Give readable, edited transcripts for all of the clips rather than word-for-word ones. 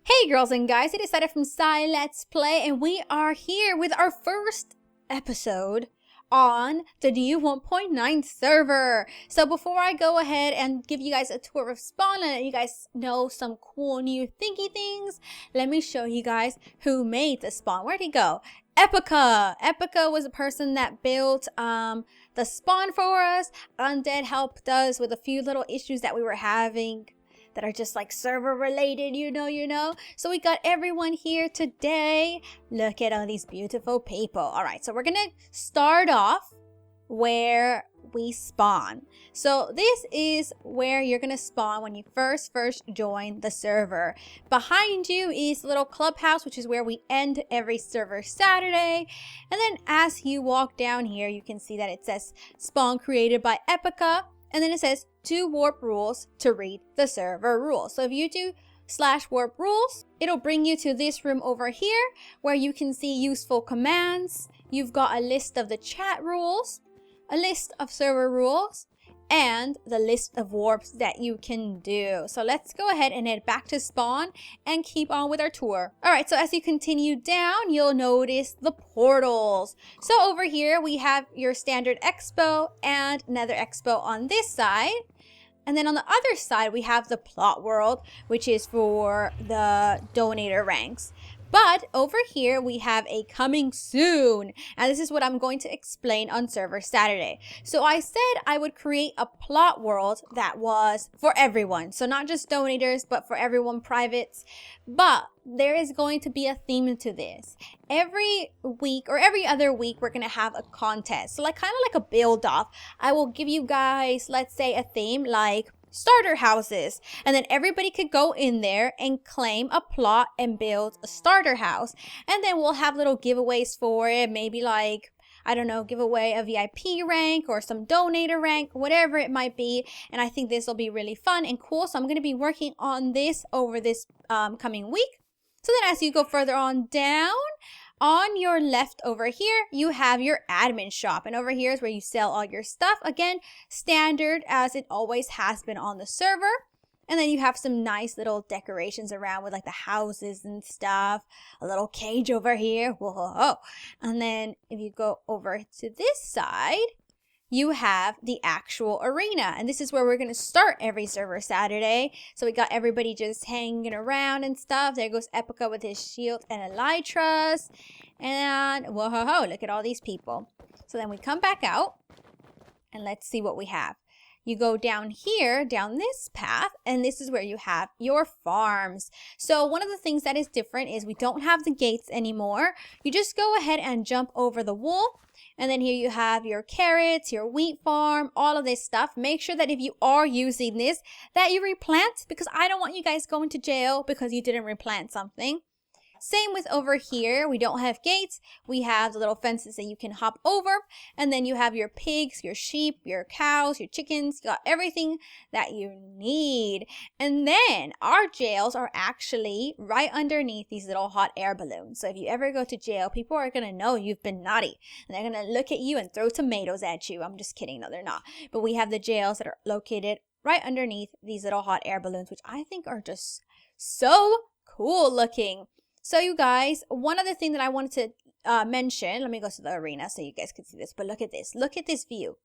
Hey girls and guys, it is Zaira from ZaiLetsPlay, and we are here with our first episode on the new 1.9 server. So before I go ahead and give you guys a tour of Spawn and let you guys know some cool new thingy things, let me show you guys who made the Spawn. Where'd he go? Epica! Epica was a person that built the Spawn for us. Undead helped us with a few little issues that we were having that are just like server related, you know. So we got everyone here today. Look at all these beautiful people. All right, so we're gonna start off where we spawn. So this is where you're gonna spawn when you first join the server. Behind you is little Clubhouse, which is where we end every server Saturday. And then as you walk down here, you can see that it says Spawn created by Epica. And then it says 2 warp rules to read the server rules. So if you do /warp rules, it'll bring you to this room over here where you can see useful commands. You've got a list of the chat rules, a list of server rules, and the list of warps that you can do. So let's go ahead and head back to Spawn and keep on with our tour. All right, so as you continue down, you'll notice the portals. So over here, we have your standard expo and Nether expo on this side. And then on the other side, we have the plot world, which is for the donator ranks. But over here, we have a coming soon. And this is what I'm going to explain on server Saturday. So I said I would create a plot world that was for everyone. So not just donators, but for everyone privates. But there is going to be a theme to this. Every week or every other week, we're going to have a contest. So like kind of like a build off. I will give you guys, let's say, a theme like starter houses, and then everybody could go in there and claim a plot and build a starter house, and then we'll have little giveaways for it, maybe like, I don't know, give away a VIP rank or some donator rank, whatever it might be. And I think this will be really fun and cool, so I'm going to be working on this over this coming week. So then as you go further on down, on your left over here, you have your admin shop. And over here is where you sell all your stuff. Again, standard as it always has been on the server. And then you have some nice little decorations around with like the houses and stuff. A little cage over here. Whoa. And then if you go over to this side, you have the actual arena, and this is where we're going to start every server Saturday. So we got everybody just hanging around and stuff. There goes Epica with his shield and elytras, and whoa, look at all these people. So then we come back out, and let's see what we have. You go down here, down this path, and this is where you have your farms. So one of the things that is different is we don't have the gates anymore. You just go ahead and jump over the wall. And then here you have your carrots, your wheat farm, all of this stuff. Make sure that if you are using this, that you replant, because I don't want you guys going to jail because you didn't replant something. Same with over here. We don't have gates. We have the little fences that you can hop over. And then you have your pigs, your sheep, your cows, your chickens. You got everything that you need. And then our jails are actually right underneath these little hot air balloons. So if you ever go to jail, people are going to know you've been naughty. And they're going to look at you and throw tomatoes at you. I'm just kidding. No, they're not. But we have the jails that are located right underneath these little hot air balloons, which I think are just so cool looking. So you guys, one other thing that I wanted to mention, let me go to the arena so you guys can see this, but look at this. Look at this view.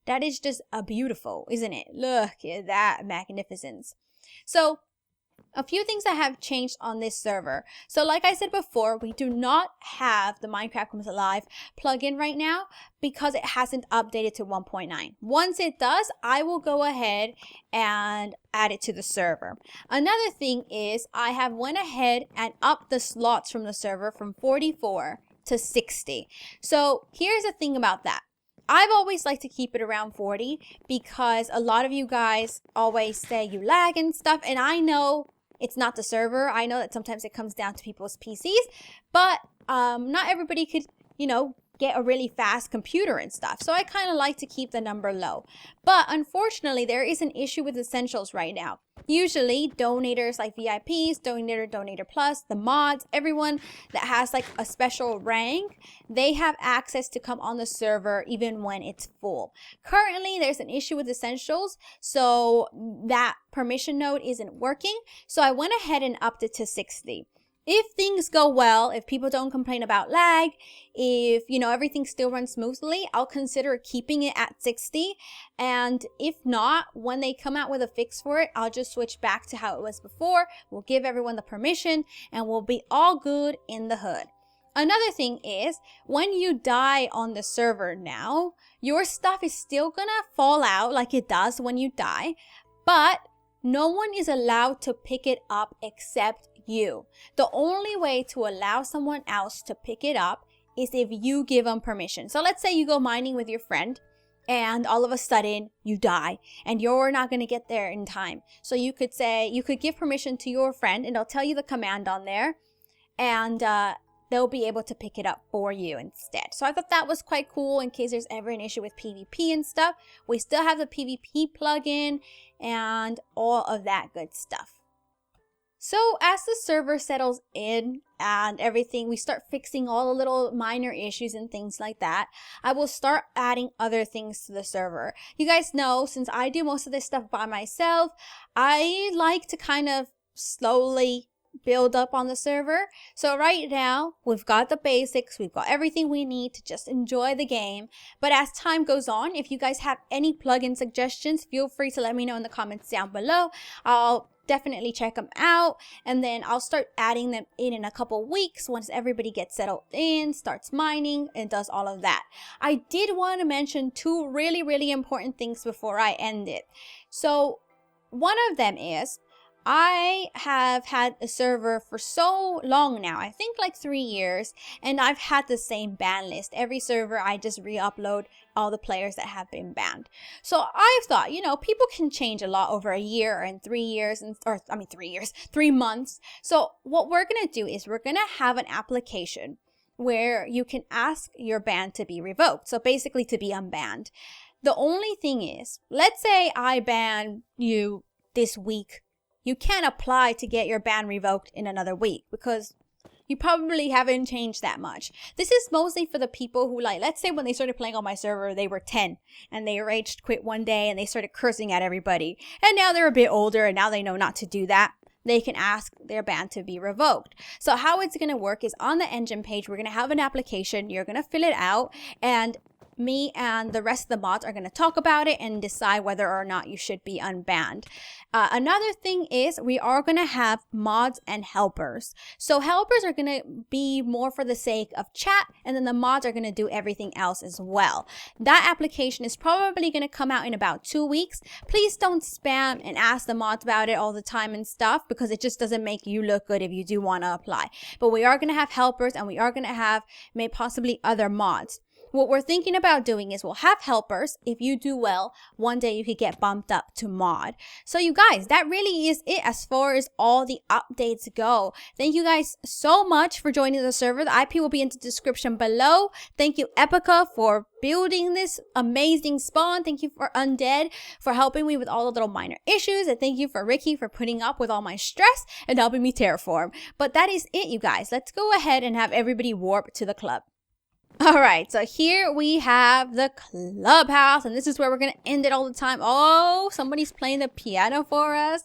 That is just beautiful, isn't it? Look at that magnificence. So a few things that have changed on this server. So like I said before, we do not have the Minecraft Comes Alive plugin right now because it hasn't updated to 1.9. Once it does, I will go ahead and add it to the server. Another thing is I have went ahead and upped the slots from the server from 44 to 60. So here's the thing about that. I've always liked to keep it around 40 because a lot of you guys always say you lag and stuff, and I know it's not the server. I know that sometimes it comes down to people's PCs, but not everybody could, get a really fast computer and stuff. So I kind of like to keep the number low. But unfortunately, there is an issue with essentials right now. Usually donators like VIPs, Donator Plus, the mods, everyone that has like a special rank, they have access to come on the server even when it's full. Currently, there's an issue with essentials, so that permission node isn't working. So I went ahead and upped it to 60. If things go well, if people don't complain about lag, if, you know, everything still runs smoothly, I'll consider keeping it at 60. And if not, when they come out with a fix for it, I'll just switch back to how it was before. We'll give everyone the permission and we'll be all good in the hood. Another thing is, when you die on the server now, your stuff is still gonna fall out like it does when you die, but no one is allowed to pick it up except you. The only way to allow someone else to pick it up is if you give them permission. So let's say you go mining with your friend and all of a sudden you die and you're not going to get there in time. So you could say, you could give permission to your friend and they'll tell you the command on there, and they'll be able to pick it up for you instead. So I thought that was quite cool in case there's ever an issue with PvP and stuff. We still have the PvP plugin and all of that good stuff. So as the server settles in and everything, we start fixing all the little minor issues and things like that, I will start adding other things to the server. You guys know, since I do most of this stuff by myself, I like to kind of slowly build up on the server. So right now, we've got the basics, we've got everything we need to just enjoy the game. But as time goes on, if you guys have any plugin suggestions, feel free to let me know in the comments down below. I'll definitely check them out, and then I'll start adding them in a couple weeks once everybody gets settled in, starts mining, and does all of that. I did want to mention two really important things before I end it. So one of them is, I have had a server for so long now, I think like 3 years, and I've had the same ban list. Every server I just re-upload all the players that have been banned. So I've thought, you know, people can change a lot over a year and 3 years, and 3 months. So what we're gonna do is we're gonna have an application where you can ask your ban to be revoked. So basically to be unbanned. The only thing is, let's say I ban you this week. You can't apply to get your ban revoked in another week because you probably haven't changed that much. This is mostly for the people who, like, let's say when they started playing on my server, they were 10 and they rage quit one day and they started cursing at everybody. And now they're a bit older and now they know not to do that. They can ask their ban to be revoked. So how it's going to work is on the engine page, we're going to have an application. You're going to fill it out, and me and the rest of the mods are going to talk about it and decide whether or not you should be unbanned. Another thing is we are going to have mods and helpers. So helpers are going to be more for the sake of chat, and then the mods are going to do everything else as well. That application is probably going to come out in about 2 weeks. Please don't spam and ask the mods about it all the time and stuff, because it just doesn't make you look good if you do want to apply. But we are going to have helpers, and we are going to have maybe possibly other mods. What we're thinking about doing is we'll have helpers. If you do well, one day you could get bumped up to mod. So you guys, that really is it as far as all the updates go. Thank you guys so much for joining the server. The IP will be in the description below. Thank you, Epica, for building this amazing spawn. Thank you for Undead for helping me with all the little minor issues. And thank you for Ricky for putting up with all my stress and helping me terraform. But that is it, you guys. Let's go ahead and have everybody warp to the club. Alright, so here we have the Clubhouse, and this is where we're going to end it all the time. Oh, somebody's playing the piano for us.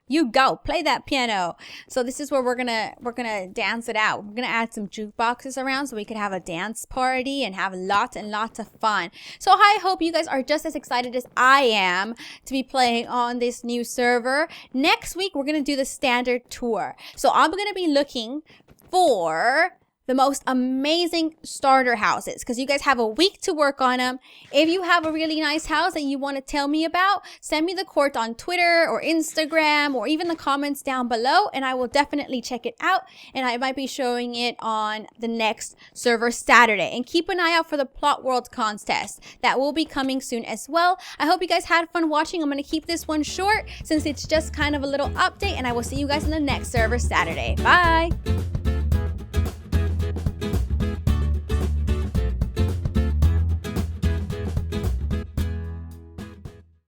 You go, play that piano. So this is where we're gonna dance it out. We're gonna add some jukeboxes around so we can have a dance party and have lots and lots of fun. So I hope you guys are just as excited as I am to be playing on this new server. Next week, we're gonna do the standard tour. So I'm gonna be looking for the most amazing starter houses, because you guys have a week to work on them. If you have a really nice house that you want to tell me about, send me the court on Twitter or Instagram or even the comments down below, and I will definitely check it out, and I might be showing it on the next server Saturday. And keep an eye out for the Plot World contest. That will be coming soon as well. I hope you guys had fun watching. I'm going to keep this one short since it's just kind of a little update, and I will see you guys in the next server Saturday. Bye!